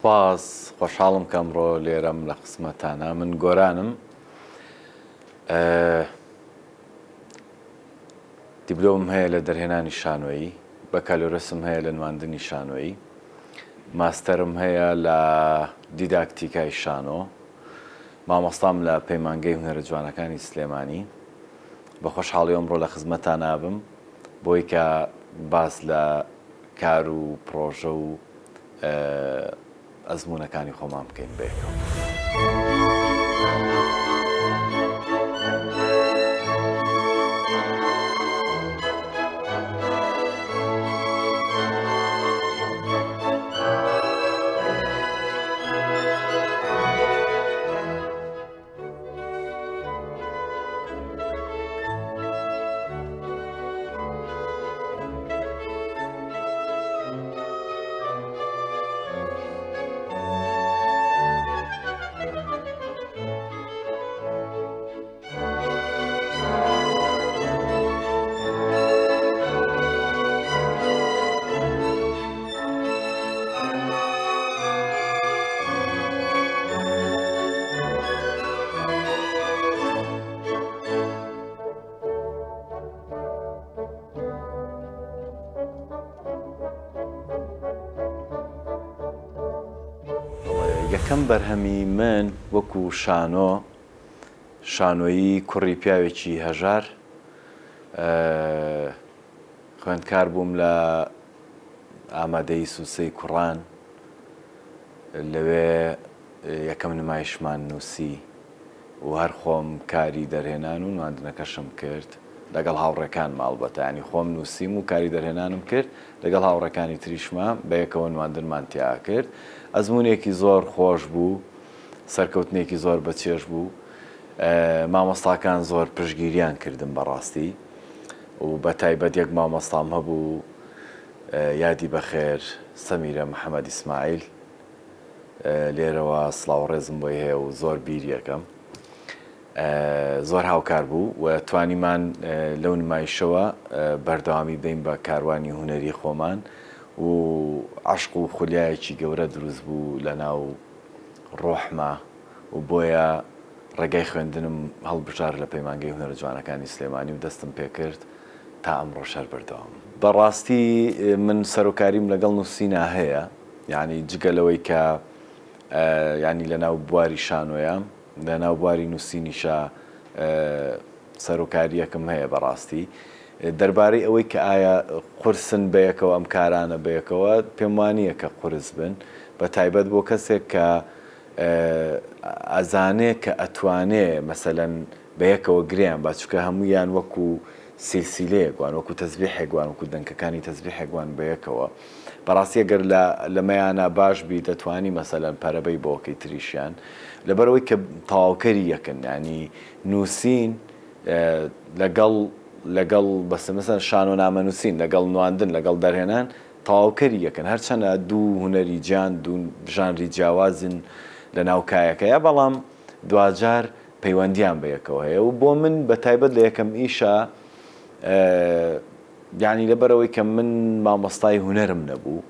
باس خۆشحاڵم کەمڕۆ لێرەم لە قسمەتانە من گۆرانم دیبلۆم هەیە لە دەرهێنانی شانۆیی بەکالۆرەسم هەیە لە نواندنی شانۆیی ماستەرم هەیە لە دیداکتیکای شانۆ مامۆستام لە پەیمانگەی هونەرە جوانەکانی سلێمانی بە خۆشحاڵی ئەمڕۆ لە خزمەتان نابم بۆی کە باس لە کار و پرۆژە و ئەزمونەکانی خۆمان بکەین بێکەوە. یەکەم بەرهەمی من وەکو شانۆیی کوڕی پیاوێکی هەژار خوێندکار بووم لە ئامادەی سووسەی کوڕان لەوێ یەکەم نمایشمان نووسی و هەر خۆم کاری دەرهێنان و نواندنەکەشم کرد لەگەڵ هاوڕێکان ماڵبەتە ینی خۆم نووسیم و کاری دەرهێنانم کرد لەگەڵ هاوڕێکانی تریشمە بە یەکەوە نواندنمان تیا کرد ئەزمونێکی زۆر خۆش بوو سەرکەوتنێکی زۆر بەچێژ بوو مامۆستاکان زۆر پشتگیریان کردم بەڕاستی و بە تایبەت یەک مامۆستام هەبوو یادی بەخێر سەمیرە محەممەد ئیسماعیل لێرەوە سڵاو ڕێزم بۆی هەیە و زۆر بیری یەکەم زۆر هاوکار بوو و توانیمان لەو نمایشەوە بەردەوامی بین بە کاروانی هونەری خۆمان و عشق و خولیایەکی گەورە دروست بوو لە ناو ڕۆحمە و بۆیە ڕێگای خوێندنم هەڵبژار لە پەیمانگەی هونەرە جوانەکانی سلێمانی و دەستم پێ کرد تا ئەمڕۆ شەر بەردەوام. بەڕاستی من سەرۆکاریم لەگەڵ نووسینە هەیە یعنی جگەلەوەی کە ینی لە ناو بواری شانۆیە لە ناو بواری نووسینیشە سەرۆکاریەکەم هەیە بەڕاستی دەربارەی ئەوەی کە ئایا قورسن بەیەکەوە ئەم کارانە بەیەکەوە پێم وانییە کە قورس بن بە تایبەت بۆ کەسێک کە ئەزانێ کە ئەتوانێ مەسەلەن بەیەکەوە گریان باچکە هەموویان وەکو سیلسیلەیەکوان وەکو تەسبیحێکوان وەکو دەنگەکانی تەسبیحێکوان بەیەکەوە بەڕاستی ئەگەر لەمەیانە باش بی دەتوانی مەسەلەن پەرەبەی بۆکەی تریشیان لەبەرەوەی کە تەواوکەری یەکن ینی نووسین لەگەڵ بەسە مەسەن شانۆنامە نووسین لەگەڵ نواندن لەگەڵ دەرهێنان تەواوکەری یەکن هەرچەندە دوو هونەری گیان دوو ژانری جیاوازن لە ناو کایەکەیە بەڵام دوجار پەیوەندیان بەیەکەوە هەیە و بۆ من بە تایبەت لە یەکەم ئیشە یعنی لەبەرەوەی کە من مامۆستای هونەرم نەبوو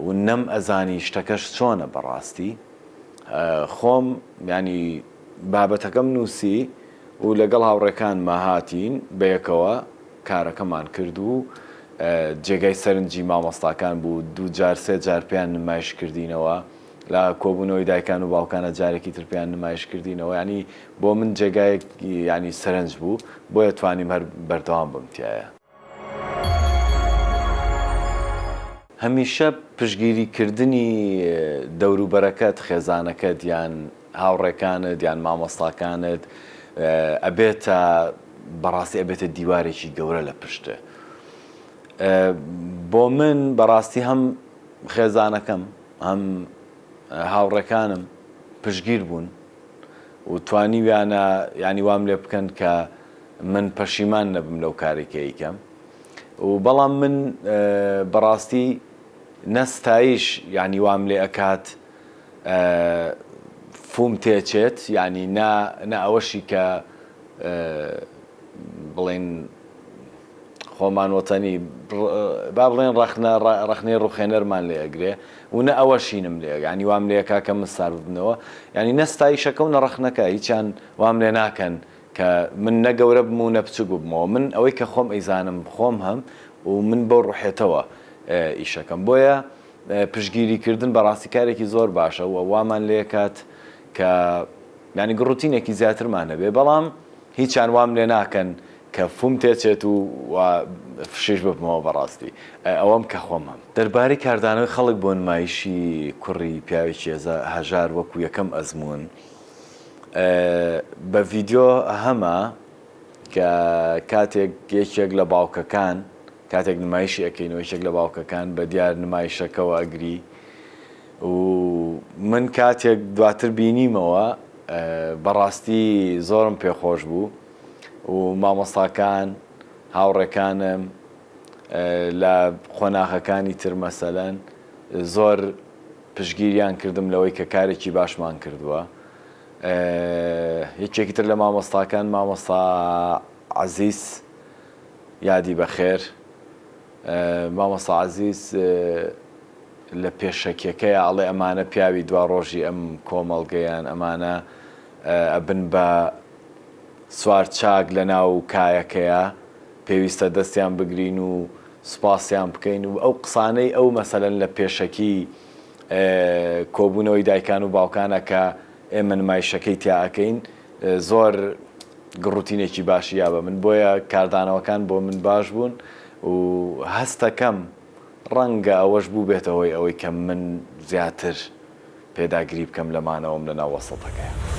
و نەم ئەزانی شتەکەش چۆنە بەڕاستی خۆم ینی بابەتەکەم نووسی و لەگەڵ هاوڕێکان ماهاتین بەیەکەوە کارەکەمان کرد و جێگای سەرنجی مامۆستاکان بوو دوو جار سێ جار پێیان نمایش کردینەوە لە کۆبوونەوەی دایکان و باوکانە جارێکی تر پێیان نمایش کردینەوە ینی بۆ من جێگایەک ینی سەرنج بوو بۆیە توانیم هەر بەردەوام بمتیایە. هەمیشە پشتگیریکردنی دەوروبەرەکەت خێزانەکەت یان هاوڕێکانت یان مامۆستاکانت ئەبێتە بەڕاستی ئەبێتە دیوارێکی گەورە لە پشتە بۆ من بەڕاستی هەم خێزانەکەم هەم هاوڕێکانم پشتگیر بوون و توانیویانە ینی وام لێ بکەن کە من پەشیمان نەبم لەو کارێکە یکەم و بەڵام من بەڕاستی نەستایش ینی وام لێ ئەکات فوم تێچێت ینی نە ئەوەشی کە بڵێن خۆمان وەتەنی با بڵێن ڕەخنەی ڕوخێنەرمان لێ ئەگرێ و نە ئەوە شینم لێ ینی وام لێکا کە من سار ببنەوە ینی نەستایشەکە و نەڕەخنەکە هیچیان وام لێ ناکەن کە من نەگەورە بم و نەپچوو بوومەوە من ئەوەی کە خۆم ئەیزانم خۆم هەم و من بۆ ڕوحێتەوە ئیشەکەم بۆیە پشگیریکردن بەڕاستی کارێکی زۆر باشە و وامان لێ کات کە ینی گڕوتینێکی زیاترمان هەبێ بەڵام هیچیان وام لێ ناکەن کە فوم تێچێت و فشش ببمەوە بەڕاستی ئەوەم کە خۆم هەم دەربارەی کاردانەوەی خەڵک بۆ نمایشی کوڕی پیاوێکی هەژار وەکو یەکەم ئەزمون بە ڤیددیۆ هەمە کە کاتێک یەکێک لە باوکەکان کاتێک نمایشی ئەەکەینەوە یەکێک لە باوکەکان بە دیار نمایشەکەەوە ئەگری و من کاتێک دواتر بینیمەوە بەڕاستی زۆرم پێخۆش بوو و مامۆستاکان هاوڕێکانم لە خۆناغەکانی تر مەسەلەن زۆر پشگیریان کردم لەوەی کە کارێکی باشمان کردووە یەکێکی تر لە مامۆستاکان مامۆستا عەزیز یادی بەخێر مامۆستا عەزیز لە پێشەکیەکەی ئاڵێ ئەمانە پیاوی دوا ڕۆژی ئەم کۆمەڵگەیان ئەمانە ئەبن بە سوار چاک لە ناو کایەکەیە پێویستە دەستیان بگرین و سوپاسیان بکەین و ئەو قسانەی ئەو مەسەلەن لە پێشەکی کۆبوونەوەی دایکان و باوکانە کە ئێمە نمایشەکەی تیاکەین زۆر گڕوتینێکی باشی یا بە من بۆیە کاردانەوەکان بۆ من باش بوون و هەستەکەم ڕەنگە ئەوەش بوو بێتەوەی ئەوەی کە من زیاتر پێداگیری بکەم لەمانەوەم لە ناو وەسەڵەکەیە.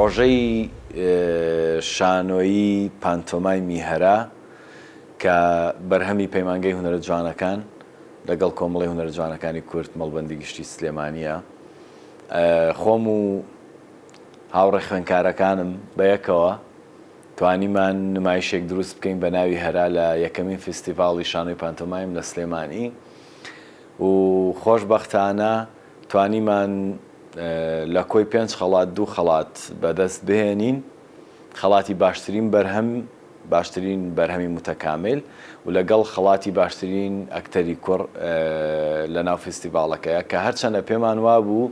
پرۆژەی شانۆیی پانتۆمای میهەرا کە بەرهەمی پەیمانگەی هونەرە جوانەکان لەگەڵ کۆمەڵی هونەرە جوانەکانی کورد مەڵبەندی گشتی سلێمانیە خۆم و هاوڕێ خوێندکارەکانم بەیەکەوە توانیمان نمایشێک دروست بکەین بە ناوی هەرا لە یەکەمین فستیڤاڵی شانۆی پانتۆمایم لە سلێمانی و خۆشبەختانە توانیمان لە کۆی 5 خەڵات 2 خەڵات بەدەست بهێنین خەڵاتی باشترین بەرهەمی متەکامل و لەگەڵ خەڵاتی باشترین ئەکتەری کوڕ لە ناو فستیڤاڵەکەیە کە هەرچەندە پێمان وابوو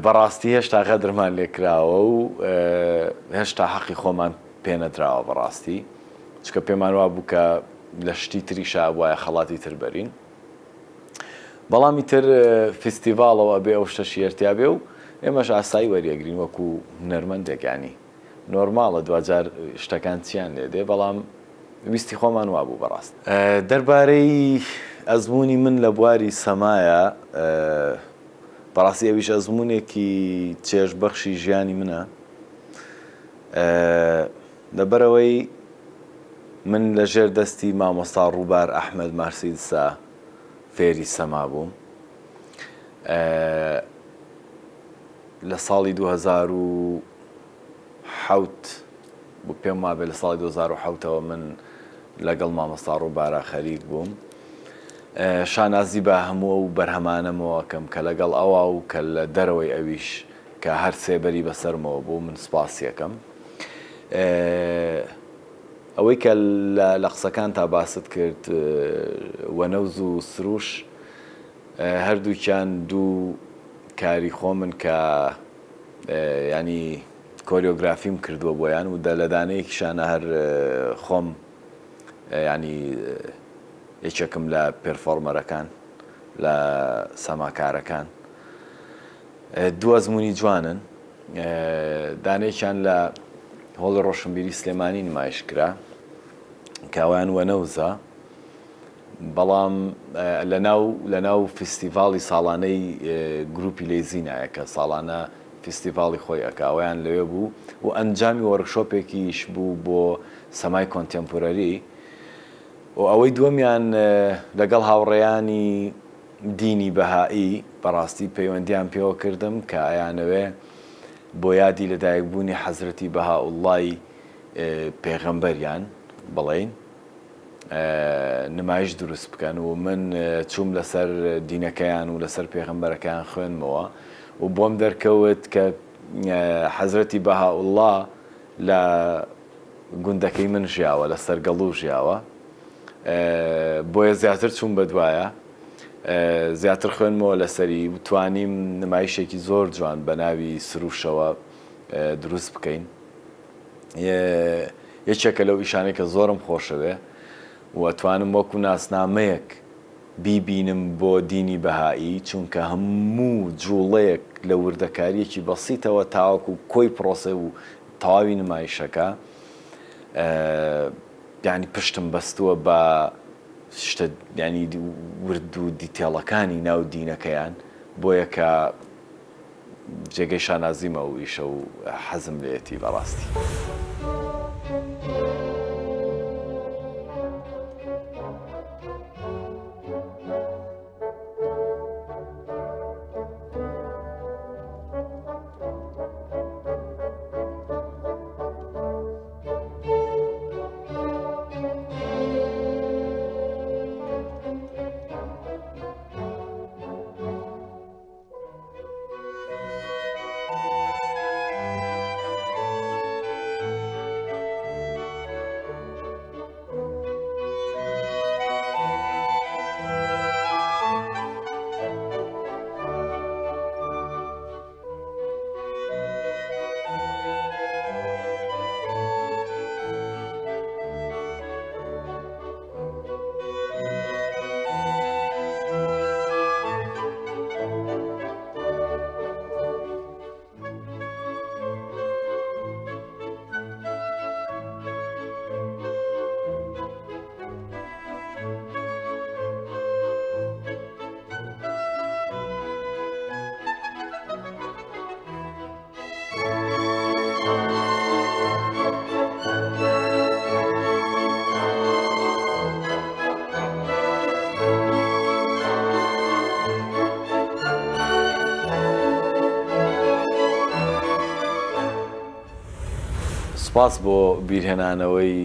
بەڕاستی هێشتا غەدرمان لێکراوە و هێشتا حەقی خۆمان پێنەدراوە بەڕاستی چکە پێمان وابوو کە لە شتی تریشا وایە خەڵاتی تر بەرین بەڵامی تر فستیڤاڵەوە بێ ئەو شتەشی ئەرتیا بێ و ئێمەش ئاسایی وەریەگرین وەکو هونەرمەندێکانی نۆرماڵە دوجار شتەکان چیان لێ دێ بەڵام ویستی خۆمان وابوو بەڕاست دەربارەی ئەزمموی من لە بواری سەمایە بەڕاستی ئەویش ئەزمموونێکی چێژبەخشی ژیانی منە لەبەرەوەی من لەژێر دەستی مامۆستا ڕووبار ئەحمەد مارسیدسا فێری سەما بووم لە ساڵی 2007 بۆ پێم وابێ لە ساڵی 2007ەوە من لەگەڵ مامۆستا ڕووبارە خەریک بووم شانازی بە هەموو و بەرهەمانەمەوەکەم کە لەگەڵ ئەوە و کە لە دەرەوەی ئەویش کە هەر سێبەری بەسەرمەوە بوو من سپاسیەکەم ئەوەی کە لە قسەکان تا باست کرد وەنەوز و سروش هەردووکیان دوو کاری خۆ من کە ینی کۆریۆگرافیم کردووە بۆیان و لە دانەیەکیشانە هەر خۆم ینی یەکێکم لە پێرفۆرمەرەکان لە سەماکارەکان دوو ئەزمموی جوانن دانەیەکیان لە هۆڵی ڕۆشنبیری سلێمانی نمایشکرا کاوایان وەنەوزە بەڵام لە ناو فستیڤاڵی ساڵانەی گروپی لێزینایە کە ساڵانە فستیڤاڵی خۆی ئەکاوایان لەوێ بوو و ئەنجامی وەرکشۆپێکیش بوو بۆ سەمای کۆنتێمپۆرەری و ئەوەی دووەمیان لەگەڵ هاوڕێیانی دینی بەهایی بەڕاستی پەیوەندیان پێوە کردم کە ئایانەوێ بۆ یادی لەدایکبوونی حەزرەتی بەهاوڵڵای پێغەمبەریان بڵێن نمایش دروست بکەن و من چووم لەسەر دینەکەیان و لەسەر پێغەمبەرەکەیان خوێنمەوە و بۆم دەرکەوت کە حەزرەتی بەهاوڵڵا لە گوندەکەی من ژیاوە لە سەرگەڵوو ژیاوە بۆیە زیاتر چوون بە دوایە زیاتر خوێنمەوە لەسەری و توانیم نمایشێکی زۆر جوان بە ناوی سروشەوە دروست بکەین یەکێکە لەو ئیشانەی کە زۆرم خۆشەوێ و توانم وەکو ناسنامەیەک بیبینم بۆ دینی بەهایی چونکە هەموو جوڵەیەک لە وردەکاریەکی بەسیتەوە تاوەکو کۆی پرۆسە و تەواوی نمایشەکە یعنی پشتم بەستووە بە شتە ینی ورد و دیتێڵەکانی ناو دینەکەیان بۆیە کە جێگەی شانازیمە و ئیشە و حەزم لێتی بەڕاستی. سپاس بۆ بیرهێنانەوەی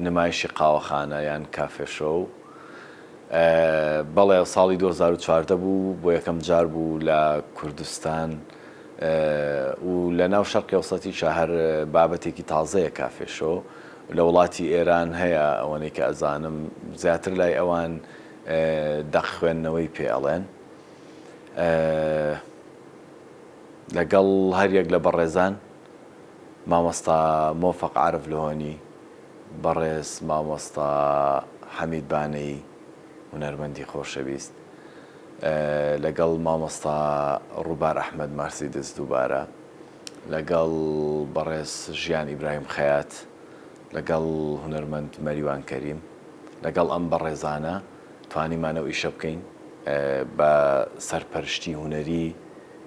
نمایشی قاوەخانە یان کافێ شۆو بەڵێ ساڵی 2014 بوو بۆ یەکەم جار بوو لە کوردستان و لە ناو شەرقی ئەوسەتی شەهر بابەتێکی تازەیە کافێشۆ لە وڵاتی ئێران هەیە ئەوەنەی کە ئەزانم زیاتر لای ئەوان دەق خوێندنەوەی پێڵێن لەگەڵ هەریەک لە بەڕێزان مامۆستا مۆفەق عارف لۆهۆنی بەڕێز مامۆستا حەمید بانەی هونەرمەندی خۆشەویست لەگەڵ مامۆستا ڕووبار ئەحمەد مارسیدس دووبارە لەگەڵ بەڕێز ژیان ئیبراهیم خەیات لەگەڵ هونەرمەند مەریوان کەریم لەگەڵ ئەم بەڕێزانە توانیمانەوە ئیشە بکەین بە سەرپەرشتی هونەری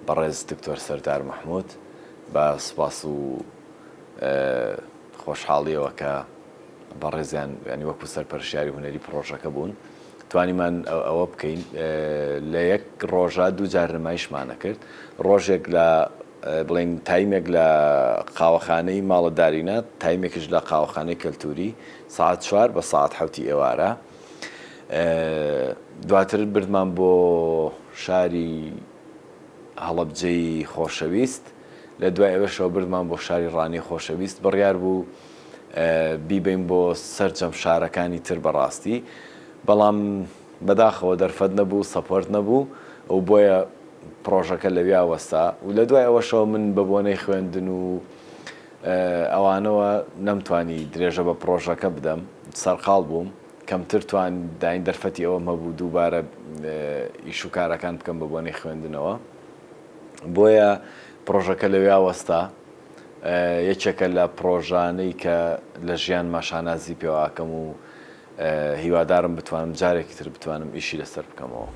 بەڕێز دکتۆر سەردار مەحموود بە سوپاس و خۆشحاڵیەوە کە بەڕێزیان ینی وەکو سەرپەرشتیاری هونەری پرۆژەکە بوون توانیمان ئەوە بکەین لە یەک ڕۆژە دوو جار نمایشمانە کرد ڕۆژێک لە بڵێن تایمێک لە قاوەخانەی ماڵە دارینە تایمێکش لە قاوەخانەی کەلتوری ساعت 4 بە ساعت 7 ئێوارە دواتر بردمان بۆ شاری هەڵەبجەی خۆشەویست لە دوای ئەوەشەوە بردمان بۆ شاری ڕانی خۆشەویست بڕیار بوو بیبین بۆ سەرجەم شارەکانی تر بەڕاستی بەڵام بەداخەوە دەرفەت نەبوو سەپۆرت نەبوو ئەو بۆیە پرۆژەکە لەویا وەستا و لە دوای ئەوەشەوە من بە بۆنەی خوێندن و ئەوانەوە نەمتوانی درێژە بە پرۆژەکە بدەم سەرقاڵ بووم کەمتر توان داین دەرفەتی ئەوە هەبوو دووبارە ئیش و کارەکان بکەم بە بۆنەی خوێندنەوە بۆیە پرۆژەکە لەویا وەستا یەکێکە لە پرۆژانەی کە لە ژیان ماشانازی پێواکەم و هیوادارم بتوانم جارێکی تر بتوانم ئیشی لەسەر بکەمەوە.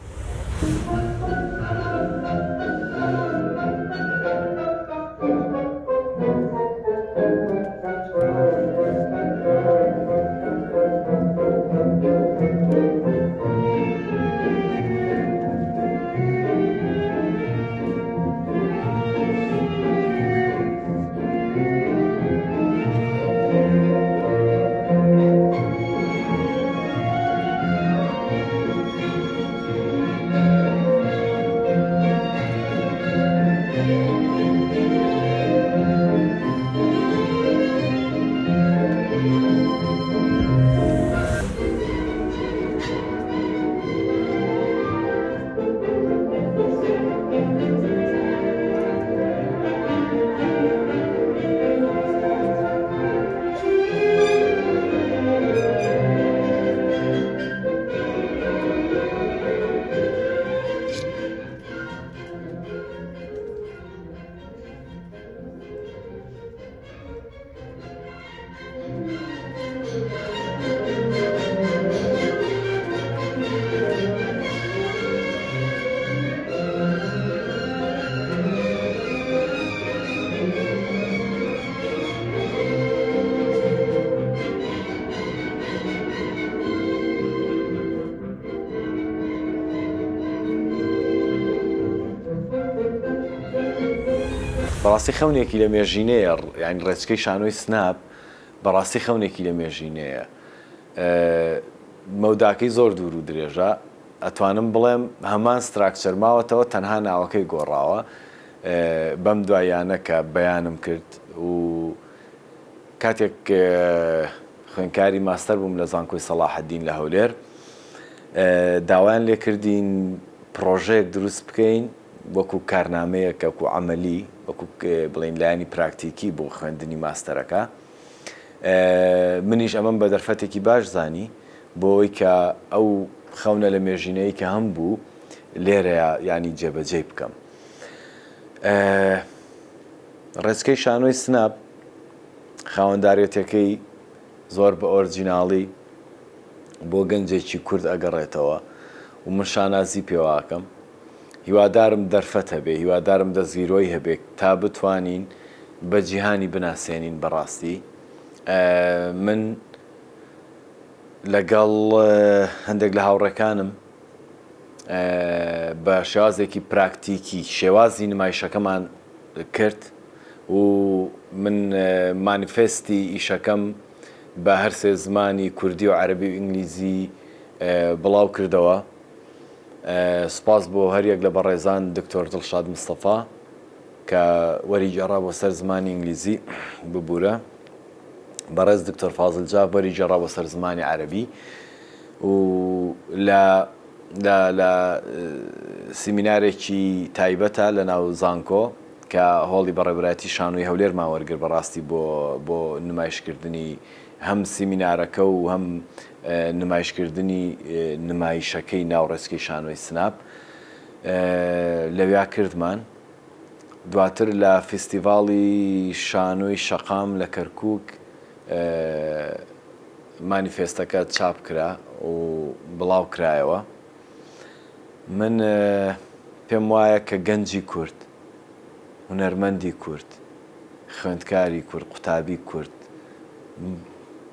بەڕاستی خەونێکی لە مێژینەیە یعنی ڕێچکەی شانۆی سناب بەڕاستی خەونێکی لە مێژینەیە مەوداکەی زۆر دوور و درێژە ئەتوانم بڵێم هەمان ستراکچەر ماوەتەوە تەنها ناوەکەی گۆڕاوە بەم دوایانە کە بەیانم کرد و کاتێک خوێندکاری ماستەر بووم لە زانکۆی سەلاحەدین لە هەولێر داوایان لێ کردین پرۆژەیەک دروست بکەین وەکو کارنامەیەک وەکو عەمەلی وەکو بڵێن لایانی پراکتیکی بۆ خوێندنی ماستەرەکە منیش ئەمەم بە دەرفەتێکی باش زانی بۆ ئەوەی کە ئەو خەونە لە مێژینەیە کە هەم بوو لێرەیە ینی جێبەجێ بکەم ڕێچکەی شانۆی سناب خاوەنداریەتەکەی زۆر بە ئۆرجیناڵی بۆ گەنجێکی کورد ئەگەڕێتەوە و من شانازی پێواکەم هیوادارم دەرفەت هەبێ هیوادارم دەستگیرۆی هەبێت تا بتوانین بە جیهانی بناسێنین بەڕاستی من لەگەڵ هەندێک لە هاوڕێکانم بە شێوازێکی پراکتیکی شێوازی نمایشەکەمان کرد و من مانیفێستی ئیشەکەم بە هەر سێ زمانی کوردی و عەرەبی و ئینگلیزی بڵاو کردەوە. سوپاس بۆ هەریەک لە بەڕێزان دکتۆر دڵشاد مستەفا کە وەریجێڕا بۆ سەر زمانی ئینگلیزی ببوورە، بەڕێز دکتۆر فازڵ جا وەریجێڕا بۆ سەر زمانی عەرەبی و لە سیمینارێکی تایبەتە لە ناو زانکۆ کە هۆڵی بەڕێوەبەرایەتی شانۆی هەولێر ماوەرگر بەڕاستی بۆ نمایشکردنی هەم سیمینارەکە و هەم نمایشکردنی نمایشەکەی ناوڕێچکەی شانۆی سناپ لەویا کردمان. دواتر لە فستیڤاڵی شانۆی شەقام لە کەرکووک مانیفێستەکە چاپ کرا و بڵاو کرایەوە. من پێم وایە کە گەنجی کورد، هونەرمەندی کورد، خوێندکاری کورد، قوتابی کورد،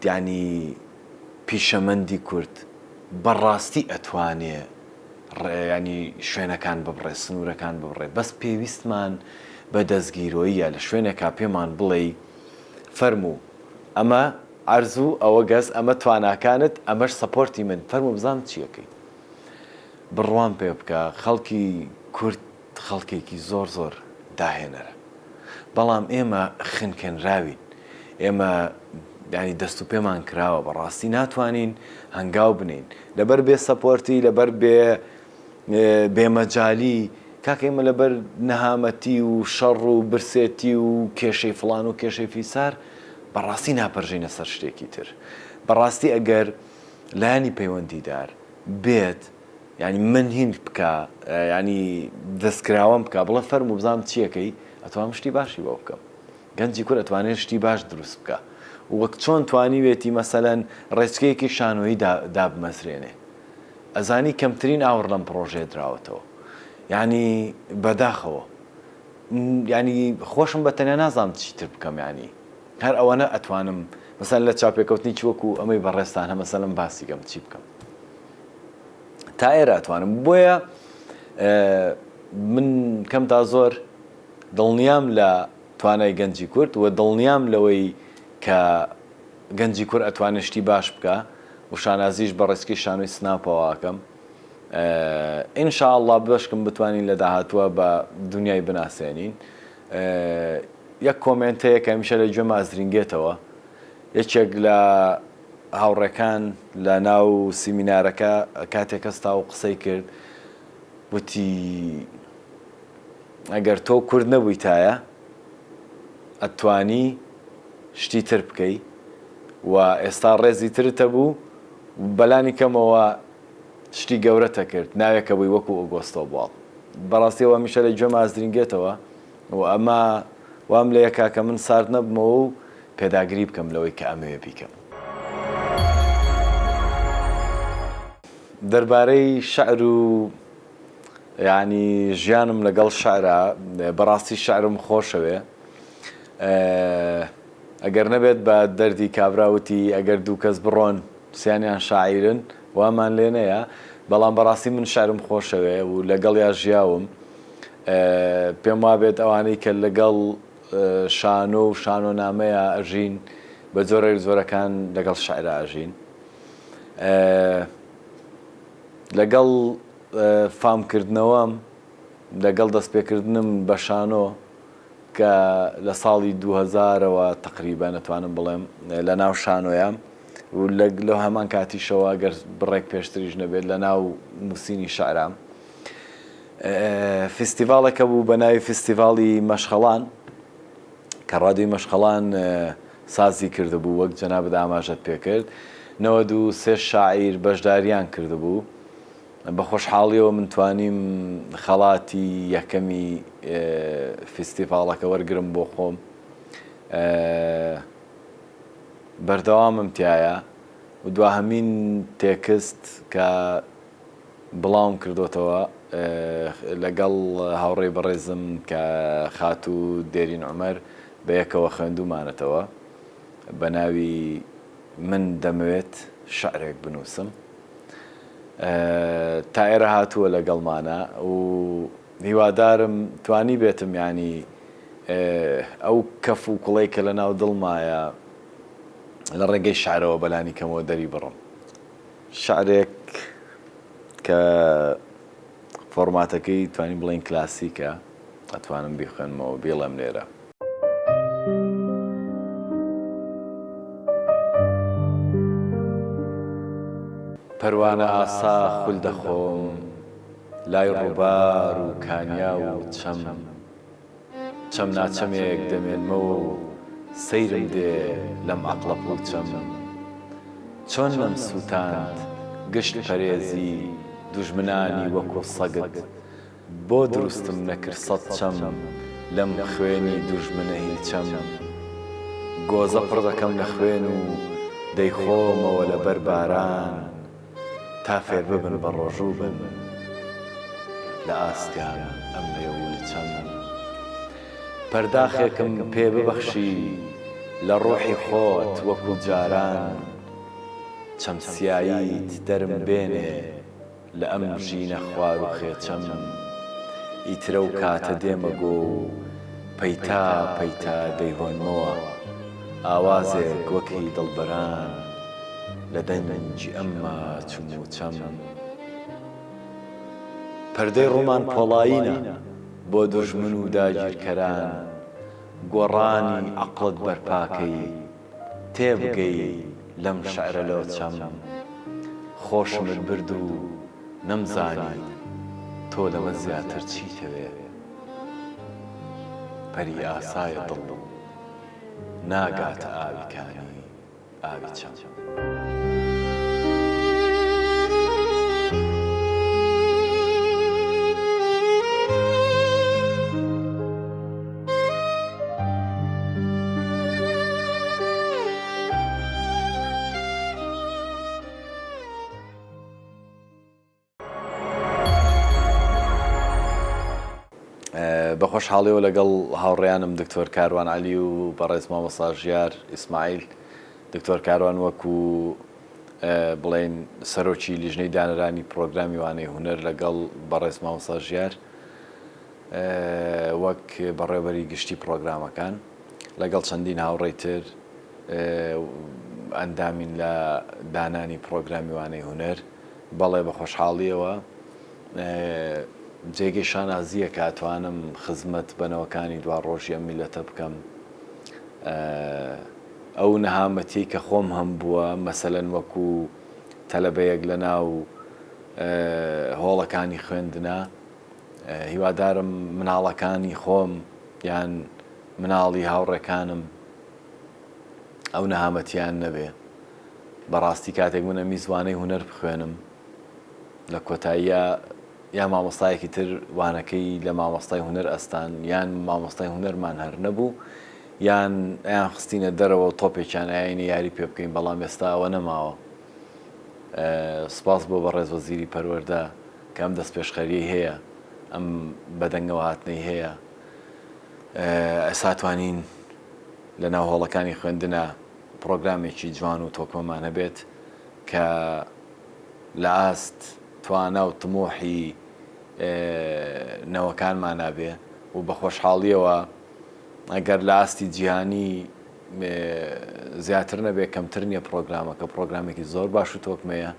یعنی پیشەمەندی کورد بەڕاستی ئەتوانێ ینی شوێنەکان ببڕێ، سنوورەکان ببڕێ. بەس پێویستمان بە دەستگیرۆیە لە شوێنێکا پێمان بڵێ فەرموو ئەمە ئەرزوو ئەوە گەز ئەمە تواناکانت، ئەمەش سەپۆرتی من، فەرموو بزانم چیەکەی، بڕوان پێ بکە. خەڵکی کورد خەڵکێکی زۆر زۆر داهێنەرە، بەڵام ئێمە خنکێنراوین، ئێمە ینی دەست و پێمان کراوە، بەڕاستی ناتوانین هەنگاو بنین لەبەر بێ سەپۆرتی، لەبەر بێمەجالی. کاکە ئێمە لەبەر نەهامەتی و شەڕ و برسێتی و کێشەی فڵان و کێشەی فیسار بەڕاستی ناپەرژینە سەر شتێکی تر. بەڕاستی ئەگەر لایانی پەیوەندیدار بێت، ینی من هین بکە، ینی دەستکراوەم بکە، بڵێ فەرموو بزانم چیەکەی، ئەتوانم شتی باشی بۆ بکەم. گەنجی کورد ئەتوانێت شتی باش دروست بکە، وەک چۆن توانیوێتی مەسەلەن ڕێچکەیەکی شانۆیی دابمەسرێنێ. ئەزانی کەمترین ئاوڕ لەم پرۆژێ دراوەتەوە، ینی بەداخەوە، ینی خۆشم بە تەنیا نازانم چیتر بکەم، ینی هەر ئەوەنە ئەتوانم مەسەلەن لە چاپێکەوتنی وەکو ئەمەی بەڕێستان هە مەسەلەن باسی گەم چی بکەم، تا ئێرە ئەتوانم. بۆیە من کەم تا زۆر دڵنیام لە توانای گەنجی کورد و دڵنیام لەوەی کە گەنجی کورد ئەتوانێت شتی باش بکە و شانازیش بە ڕێچکەی شانۆی سناپەوەکەم. ئینشاءڵڵا بەشکم بتوانین لە داهاتووە بە دنیای بناسێنین. یەک کۆمنتەیە کە هەمیشە لە گوێم ئازرینگێتەوە، یەکێک لە هاوڕێکان لە ناو سیمینارەکە کاتێک هەستا و قسەی کرد، وتی ئەگەر تۆ کورد نەبوویتایە ئەتوانی شتی تر بکەی و ئێستا ڕێزی ترتە بوو بەلانی کەمەوە شتی گەورەتە کرد، ناوێکە بووی وەکو ئۆگۆستۆ بواڵ. بەڕاستیەوە هەمیشە لە گوێم ئازرینگێتەوە و ئەمە وام لە یەکا کە من سارد نەبمەوە و پێداگری بکەم لەوەی کە ئەمەوێ بیکەم. دەربارەی شەعر و ینی ژیانم لەگەڵ شەعرە، بەڕاستی شەعرم خۆشەوێ. ئەگەر نەبێت بە دەردی کابراوتی ئەگەر دوو کەس بڕۆن سییانیان شاعیرن وامان لێ نەیە، بەڵام بەڕاستی من شەعرم خۆشەوێ و لەگەڵ یا ژیاوم. پێم وابێت ئەوانەی کە لەگەڵ شانۆ و شانۆنامەیە ئەژین بە جۆرە زۆرەکان لەگەڵ شەعرە ئەژین. لەگەڵ فامکردنەوەم، لەگەڵ دەستپێکردنم بە شانۆ کە لە ساڵی 2000ەوە تقریبان ئەتوانم بڵێم لە ناو شانۆیە و لە هەمان کاتیشەوە گەر بڕێک پێشتریش نەبێت لە ناو نووسینی شەعرام. فستیڤاڵێکە بوو بە ناوی فستیڤاڵی مەشخەڵان کە ڕادیۆی مەشخەڵان سازی کردبوو، وەک جەنابەت ئاماژەت پێکرد. 93 شاعیر بەشداریان کردبوو. بە خۆشحاڵیەوە من توانیم خەڵاتی یەکەمی فستیڤاڵەکە وەرگرم بۆ خۆم. بەردەوامم تایە و دواهەمین تێکست کە بڵاوم کردوتەوە لەگەڵ هاوڕێی بەڕێزم کە خاتوو دێرین عومەر بە یەکەوە خوێندومانەتەوە بە ناوی من دەمەوێت شەعرێک بنووسم. تا ئێرە هاتووە لەگەڵمانە و هیوادارم توانی بێتم ینی ئەو کەف و کوڵەی کە لە ناو دڵمایە لە ڕێگەی شعرەوە بەلانی کەمەوە دەری بڕم. شعرێک کە فۆرماتەکەی توانین بڵێن کلاسیکە ئەتوانم بیخوێنمەوە بێڵم لێرە. پەروانە ئاسا خول دەخۆم لای ڕووبار و کانیا و چەم ناچەمێک دەمێنمەوە و سەیرم دێ لەم عەقڵە پوچەم. چۆن لەم سووتاند گشت پەرێزی دوژمنانی وەکو سەگت، بۆ دروستم نەکرد سەد چەم لەم خوێنی دوژمنە هیچەم. گۆزە پڕ دەکەم لە خوێن و دەیخۆمەوە لەبەر باران، تا فێر ببن بە ڕۆژوو بن لە ئاستیان ئەم لێولچەم. پەرداخێکم پێ ببەخشی لە ڕۆحی خۆت وەکو جاران، چەمسیاییت دەرم بێنێ لە ئەم ژینە خوار و خێچەم. ئیترە و کاتە دێمە گۆ و پەیتا پەیتا دەیهۆنمەوە، ئاوازێک وەکی دڵبەران لە دەنجی ئەمما چوم و چەم. پەردەی ڕوومان پۆڵایینە بۆ دوژمن و داگیرکەران، گۆڕانی عەقڵت بەرپاکەی تێبگەی لەم شەعرە لۆچەم. خۆشمت برد و نەمزانی تۆ لەمە زیاتر چیتەوێ، پەری ئاسایە دڵ ناگاتە ئاویکانی ئاوی چەم. بە خۆشحاڵیەوە لەگەڵ هاوڕێیانم دکتۆر کاروان عەلی و بەڕێز مامۆستا ژیار ئیسماعیل. دکتۆر کاروان وەکو بڵێن سەرۆکی لیژنەی دانەرانی پرۆگرامی وانەی هونەر لەگەڵ بەڕێز مامۆستا ژیار وەک بەڕێوەبەری گشتی پرۆگرامەکان لەگەڵ چەندین هاوڕێی تر ئەندامین لە دانانی پرۆگرامی وانەی هونەر. بەڵێ بە خۆشحاڵیەوە جێگەی شانازیە کە ئەتوانم خزمەت بنەوەکانی دوا ڕۆژی ئەم میلەتە بکەم. ئەو نەهامەتی کە خۆم هەم بووە مەسەلەن وەکو تەلەبەیەک لە ناو هۆڵەکانی خوێندنە، هیوادارم مناڵەکانی خۆم یان مناڵی هاوڕێکانم ئەو نەهامەتیان نەبێ. بەڕاستی کاتێک منە میزوانەی هونەر بخوێنم لە کۆتاییە یا مامۆستایەکی تر وانەکەی لە مامۆستای هونەر ئەستان، یان مامۆستای هونەرمان هەر نەبوو، یان ئەیان خستینە دەرەوە و تۆپێکیان ئاینی یاری پێ بکەین، بەڵام ئێستا ئەوە نەماوە. سوپاس بۆ بەڕێز وەزیری پەروەردە کە ئەم دەست پێشخەریەی هەیە، ئەم بەدەنگەوە هاتنەی هەیە. ئێستا توانین لە ناو هۆڵەکانی خوێندنە پرۆگرامێکی جوان و تۆکمەمان هەبێت کە لە ئاست توانە و تمۆحی نەوەکانمان نابێ و بە خۆشحاڵیەوە ئەگەر لە ئاستی جیهانی زیاتر نەبێ کەمتر نییە پرۆگرامەکە پرۆگرامێکی زۆر باش و تۆکمەیە،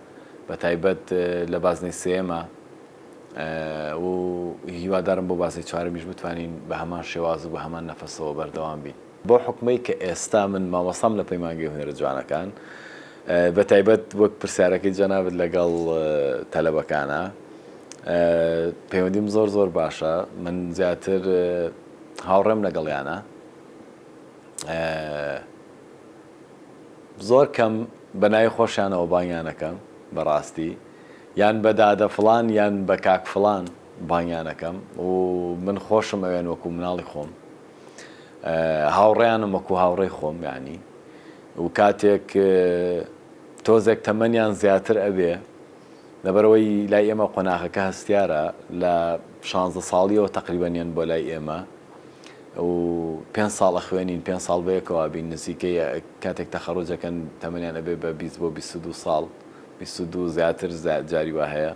بە تایبەت لە بازنەی سێمە و هیوادارم بۆ بازی چوارەمیش بتوانین بە هەمان شێواز و بە هەمان نەفەسەوە بەردەوام بین. بۆ حکمەی کە ئێستا من مامۆستام لە پەیمانگەی هونەرە جوانەکان، بە تایبەت وەک پرسیارەکەی جەنابەت لەگەڵ تەلەبەکانە، پەیوەندیم زۆر باشە. من زیاتر هاوڕێم لەگەڵیانە، زۆر کەم بە ناوی خۆشیانەوە بانگیانەکەم بەڕاستی، یان بە دادە فڵان یان بە کاک فڵان بانگیانەکەم و من خۆشم ئەوێن وەکو مناڵی خۆم، هاوڕێیانم وەکو هاوڕێی خۆم یانی. و کاتێک تۆزێک تەمەنیان زیاتر ئەبێ لەبەرەوەی لای ئێمە قۆناغەکە هەستیارە لە 16 ساڵیەوە تەقریبەن بۆ لای ئێمە و 5 ساڵە خوێنین، 5 ساڵ بەیەکەوە بین، نزیکەی کاتێک تەخەڕوجەکەن تەمەنیان ئەبێ بە 20 بۆ 22 ساڵ، 22 زیاتر جاری وا هەیە.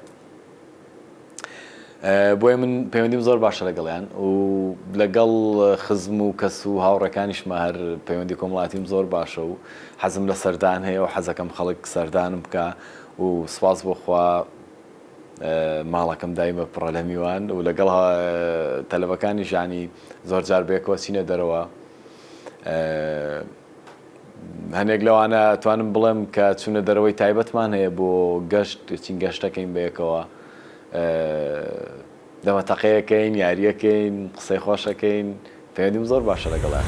بۆیە من پەیوەندیم زۆر باشە لەگەڵیان و لەگەڵ خزم و کەس و هاوڕەکانیشمە هەر پەیوەندی کۆمەڵاتیم زۆر باشە و حەزم لە سەردان هەیە و حەزەکەم خەڵک سەردانم بکە و سوپاس بۆ خوا ماڵەکەم دایمە پڕە لە میوان و لەگەڵ تەلەڤەکانیش ینی زۆر جار بێکەوە چینە دەرەوە. هەنێک لەوانە توانم بڵێم کە چوونە دەرەوەی تایبەتمان هەیە بۆ گەشت چین گەشتەکەین بەیەکەوە، دەمەتەقەیەکەین، یاریەکەین، قسەی خۆشەکەین، پێویستیم زۆر باشە لەگەڵیان.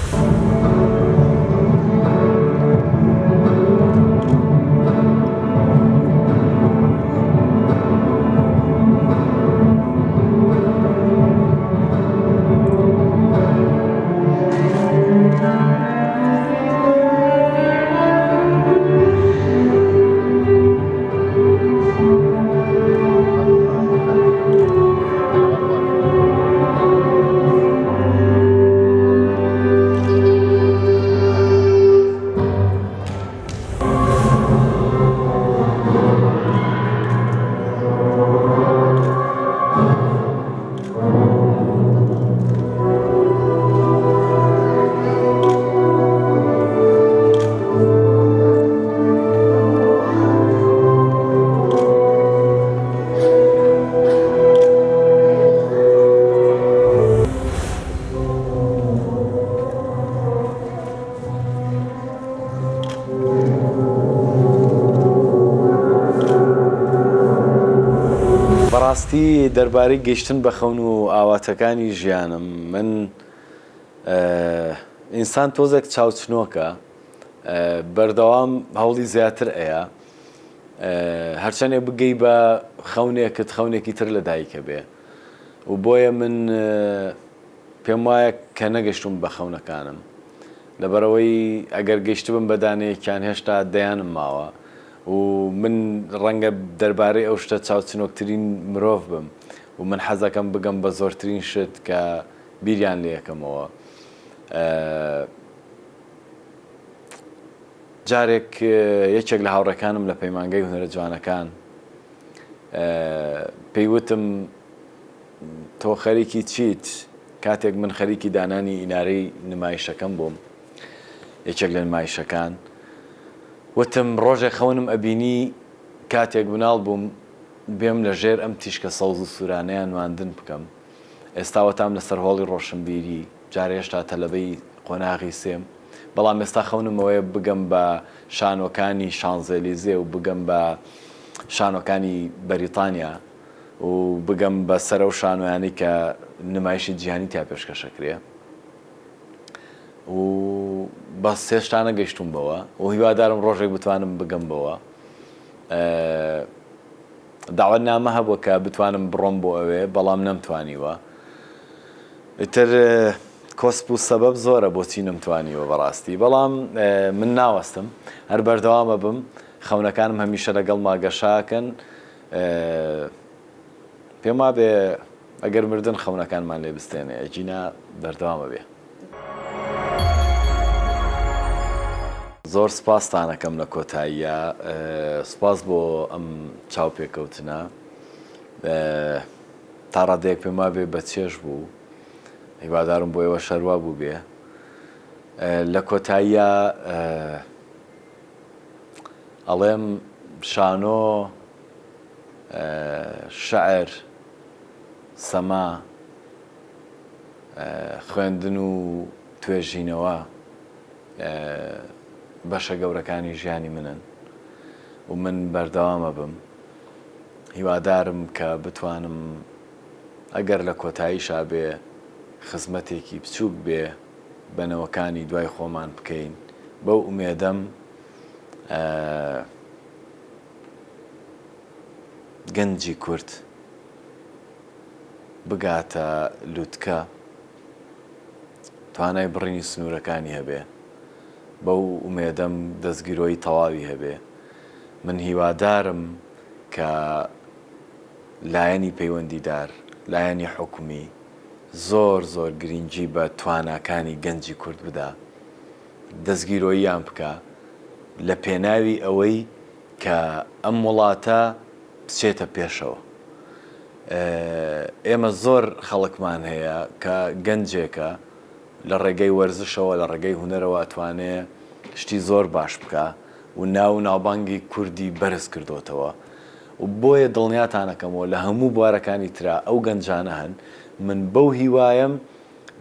بەڕاستی دەربارەی گەیشتن بە خەون و ئاواتەکانی ژیانم، من ئینسان تۆزێک چاوچنۆکە، بەردەوام هەوڵی زیاتر ئەیە هەرچەندێک بگەی بە خەونێکت خەونێکی تر لە دایکە بێ و بۆیە من پێم وایە کە نەگەشتم بە خەونەکانم لەبەرەوەی ئەگەر گەیشتبم بە دانەیەکیان هێشتا دەیانم ماوە و من ڕەنگە دەربارەی ئەو شتە چاوچنۆکترین مرۆڤ بم و من حەزەکەم بگەم بە زۆرترین شت کە بیریان لێ یەکەمەوە. جارێک یەکێک لە هاوڕێکانم لە پەیمانگەی هونەرە جوانەکان پێیوتم تۆ خەریکی چیت؟ کاتێک من خەریکی دانانی ئینارەی نمایشەکەم بووم، یەکێک لە نمایشەکان، وتم ڕۆژێک خەونم ئەبینی کاتێک مناڵ بووم بێم لە ژێر ئەم تیشکە سەوز و سوورانەیان نواندن بکەم. ئێستا وەتام لەسەر هۆڵی ڕۆشنبیری، جارێ هێشتا تەلەبەی قۆناغی سێم، بەڵام ئێستا خەونم ئەوەیە بگەم بە شانۆکانی شانزەلیزێ و بگەم بە شانۆکانی بەریتانیا و بگەم بە سەرە و شانۆیانی کە نمایشی جیهانی تا پێشکەشەکرێ و بە سێشتانە گەیشتم بەوە و هیوادارم ڕۆژێک بتوانم بگەم بەوە. داوەتنامە هەبووە کە بتوانم بڕۆم بۆ ئەوێ، بەڵام نەمتوانیوە. ئیتر کۆسپ و سەبەب زۆرە بۆچی نەمتوانیوە بەڕاستی، بەڵام من ناوەستم، هەر بەردەوامە بم، خەونەکانم هەمیشە لەگەڵ ماگەشاکەن. پێم وابێ ئەگەر مردن خەونەکانمان لێ بستێنێ، ئەجینا بەردەوامە بێ. زۆر سپاستانەکەم لە کۆتاییە، سپاس بۆ ئەم چاوپێکەوتنە، تا ڕادەیەک پێم وابێ بەچێژ بوو، هیوادارم بۆ ئێوە شەروا بوو بێ. لە کۆتاییە ئەڵێم شانۆ، شەعر، سەما، خوێندن و توێژینەوە بەشە گەورەکانی ژیانی منن و من بەردەوامە بم. هیوادارم کە بتوانم ئەگەر لە کۆتاییشا بێ خزمەتێکی بچووک بێ بەنەوەکانی دوای خۆمان بکەین، بەو ئومێدەم گەنجی کورد بگاتە لووتکە، توانای بڕینی سنوورەکانی هەبێ، بەو ئومێدەم دەستگیرۆی تەواوی هەبێ. من هیوادارم کە لایەنی پەیوەندیدار، لایەنی حکومی زۆر زۆر گرنگی بە تواناکانی گەنجی کورد بدا، دەستگیرۆییان بکە لە پێناوی ئەوەی کە ئەم وڵاتە بچێتە پێشەوە. ئێمە زۆر خەڵکمان هەیە کە گەنجێکە لە ڕێگەی وەرزشەوە، لە ڕێگەی هونەرەوە ئەتوانێ شتی زۆر باش بکە و ناو ناوبانگی کوردی بەرز کردوتەوە و بۆیە دڵنیاتانەکەمەوە لە هەموو بوارەکانی ترا ئەو گەنجانە هەن من بەو هیوایەم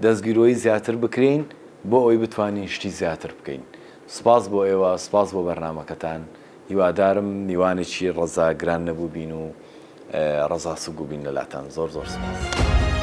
دەستگیرۆی زیاتر بکرین بۆ ئەوی بتوانین شتی زیاتر بکەین. سپاس بۆ ئێوە، سپاس بۆ بەرنامەکەتان. هیوادارم میوانێکی ڕەزاگران نەبوو بین و ڕەزا سوگو بین لەلاتان. زۆر زۆر سپاس.